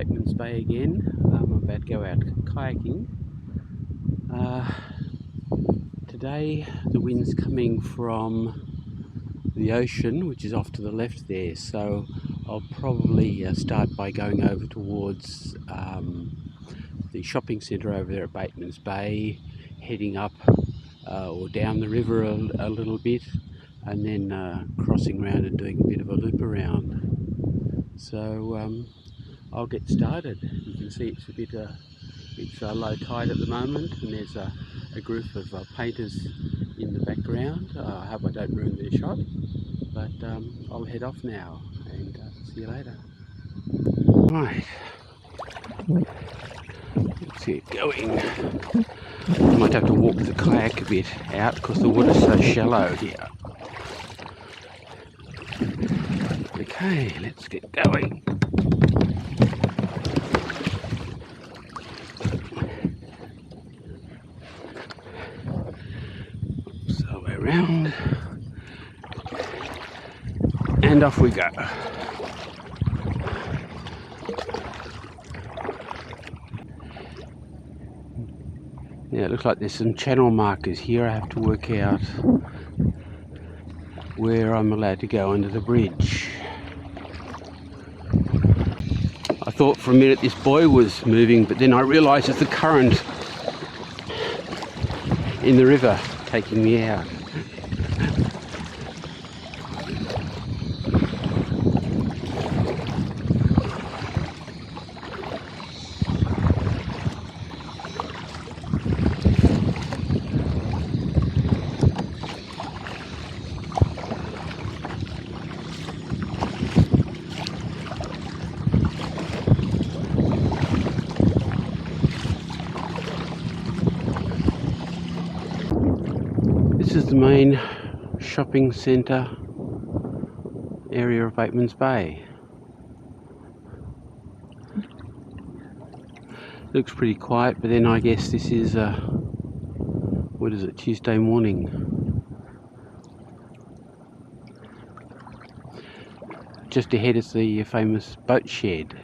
Batemans Bay again. I'm about to go out kayaking. Today the wind's coming from the ocean, which is off to the left there, so I'll probably start by going over towards the shopping centre over there at Batemans Bay, heading up or down the river a little bit, and then crossing around and doing a bit of a loop around. So I'll get started. You can see it's a bit it's low tide at the moment, and there's a group of painters in the background. I hope I don't ruin their shot, but I'll head off now and see you later. Right, let's get going. I might have to walk the kayak a bit out because the water's so shallow here. Okay, let's get going. So way around, and off we go. Yeah, it looks like there's some channel markers here. I have to work out where I'm allowed to go under the bridge. I thought for a minute this buoy was moving, but then I realised it's the current in the river taking me out. This is the main shopping centre area of Batemans Bay. Looks pretty quiet, but then I guess this is what is it, Tuesday morning. Just ahead is the famous boat shed.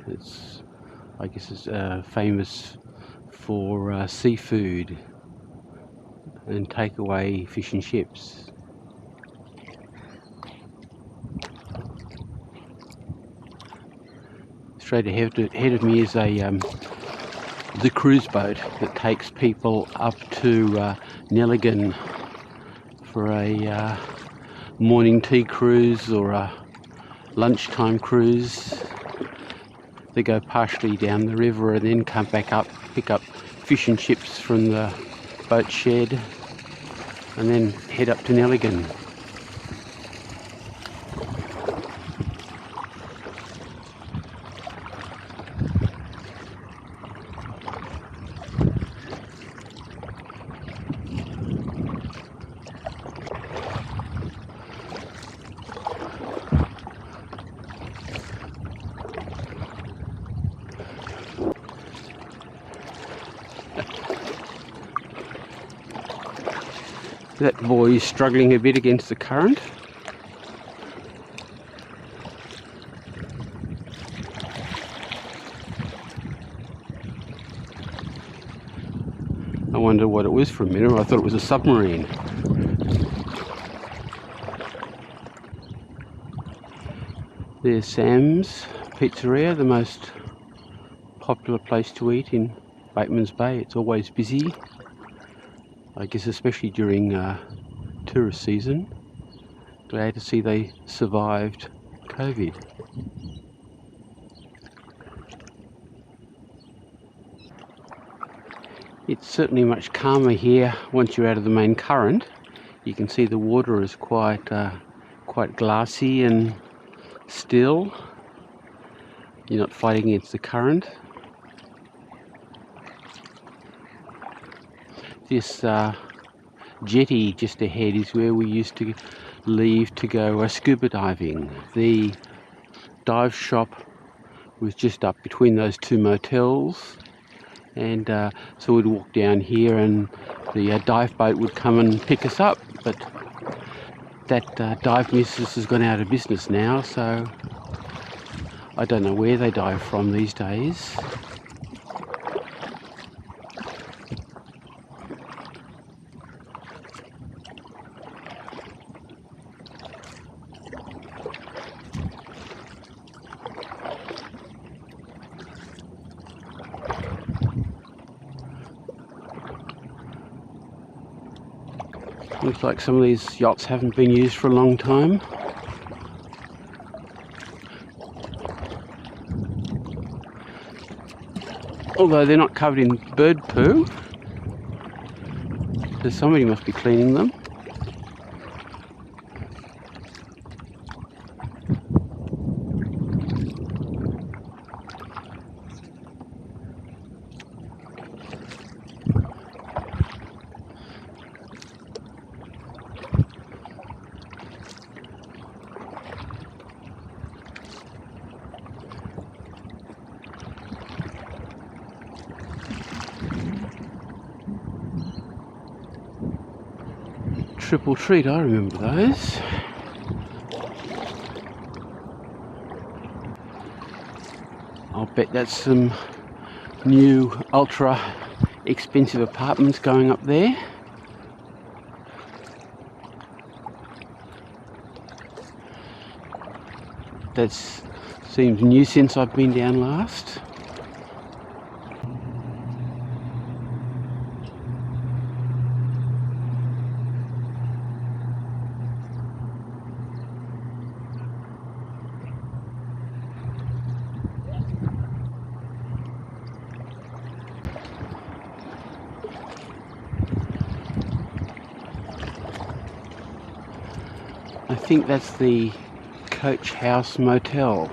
I guess it's famous for seafood and takeaway fish and chips. Straight ahead of me is the cruise boat that takes people up to Nelligan for a morning tea cruise or a lunchtime cruise. They go partially down the river and then come back up, pick up fish and chips from the boat shed, and then head up to Nelligan. That boy is struggling a bit against the current. I wondered what it was for a minute. I thought it was a submarine. There's Sam's Pizzeria, the most popular place to eat in Batemans Bay. It's always busy, I guess, especially during tourist season. Glad to see they survived COVID. It's certainly much calmer here once you're out of the main current. You can see the water is quite glassy and still. You're not fighting against the current. This jetty just ahead is where we used to leave to go scuba diving. The dive shop was just up between those two motels, and so we'd walk down here and the dive boat would come and pick us up, but that dive business has gone out of business now, so I don't know where they dive from these days. Looks like some of these yachts haven't been used for a long time. Although they're not covered in bird poo, so somebody must be cleaning them. Triple treat, I remember those. I'll bet that's some new ultra expensive apartments going up there. That seems new since I've been down last. I think that's the Coach House Motel.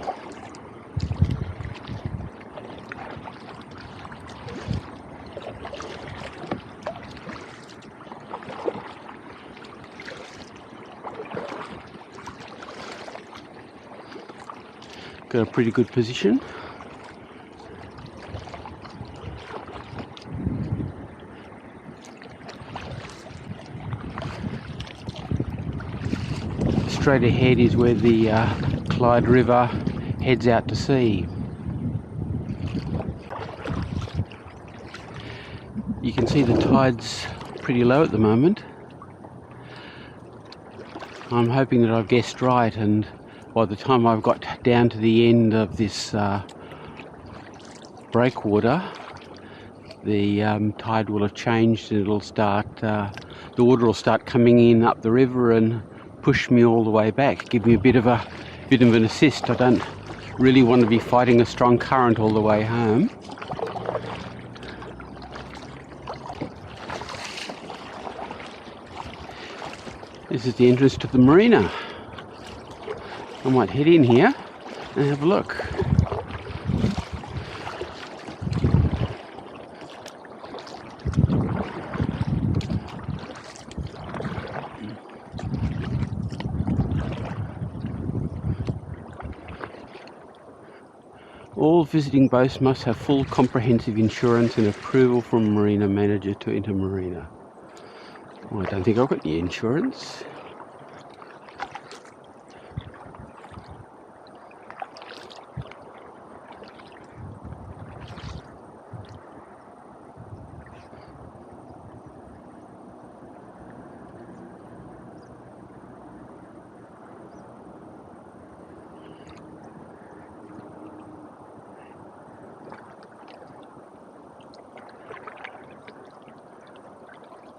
Got a pretty good position. Straight ahead is where the Clyde River heads out to sea. You can see the tide's pretty low at the moment. I'm hoping that I've guessed right, and by the time I've got down to the end of this breakwater, the tide will have changed and it'll start, the water will start coming in up the river and push me all the way back, give me a bit of an assist. I don't really want to be fighting a strong current all the way home. This is the entrance to the marina. I might head in here and have a look. All visiting boats must have full comprehensive insurance and approval from a marina manager to enter marina. Well, I don't think I've got any insurance.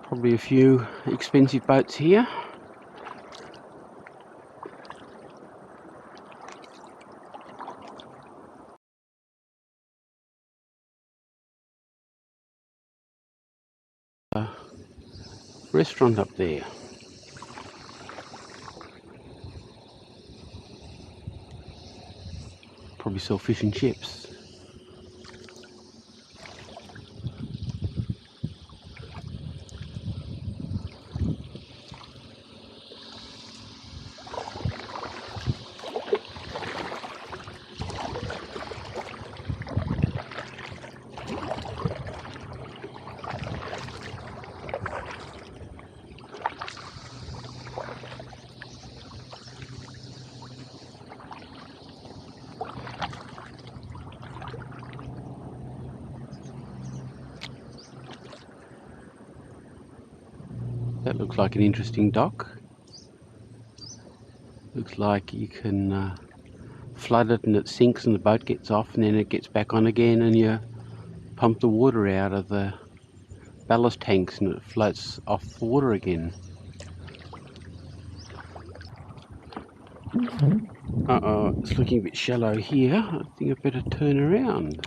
Probably a few expensive boats here. Restaurant up there. Probably sell fish and chips. That looks like an interesting dock. Looks like you can flood it and it sinks and the boat gets off, and then it gets back on again and you pump the water out of the ballast tanks and it floats off the water again. Uh-oh, it's looking a bit shallow here. I think I better turn around.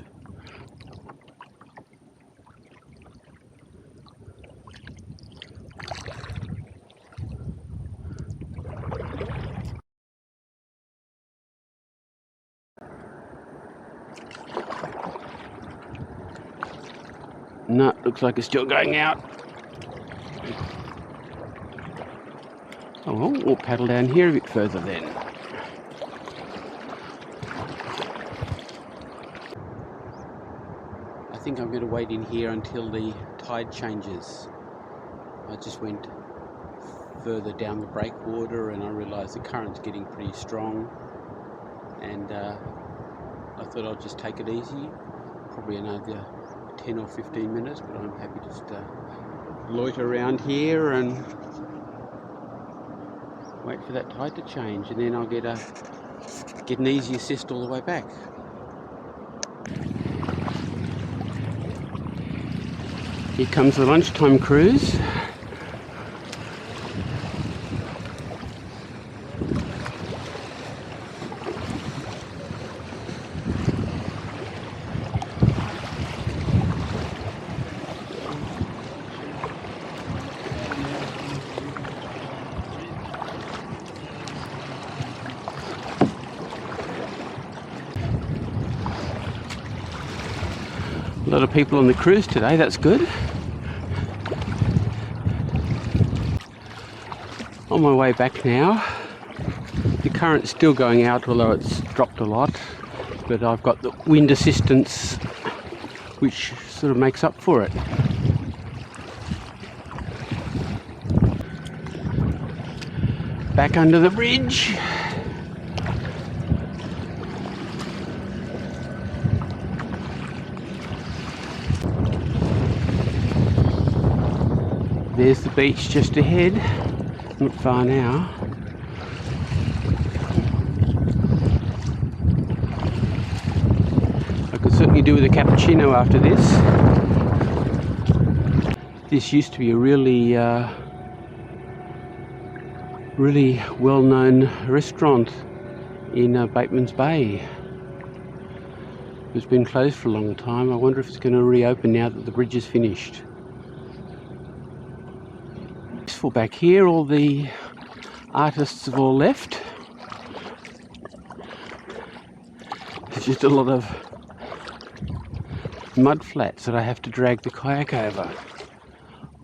No, looks like it's still going out. Oh well, we'll paddle down here a bit further then. I think I'm going to wait in here until the tide changes. I just went further down the breakwater and I realised the current's getting pretty strong, and I thought I'd just take it easy. Probably another 10 or 15 minutes, but I'm happy just to loiter around here and wait for that tide to change, and then I'll get an easy assist all the way back. Here comes the lunchtime cruise. A lot of people on the cruise today, that's good. On my way back now. The current's still going out, although it's dropped a lot, but I've got the wind assistance which sort of makes up for it. Back under the bridge. There's the beach just ahead, not far now. I could certainly do with a cappuccino after this. This used to be a really well-known restaurant in Batemans Bay. It's been closed for a long time. I wonder if it's going to reopen now that the bridge is finished. Back here, all the artists have all left. There's just a lot of mud flats that I have to drag the kayak over.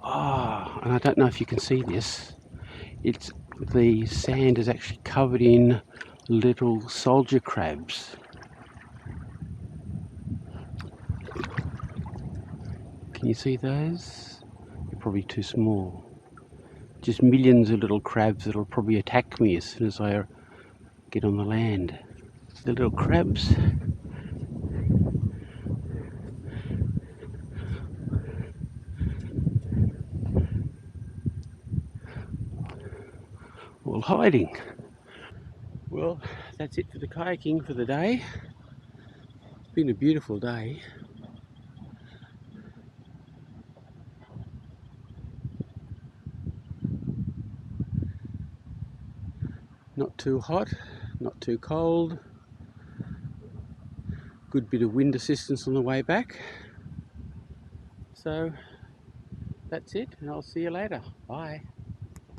Oh, and I don't know if you can see this. The sand is actually covered in little soldier crabs. Can you see those? They're probably too small. Just millions of little crabs that'll probably attack me as soon as I get on the land. The little crabs. All hiding. Well, that's it for the kayaking for the day. It's been a beautiful day. Not too hot, not too cold. Good bit of wind assistance on the way back. So that's it, and I'll see you later. Bye.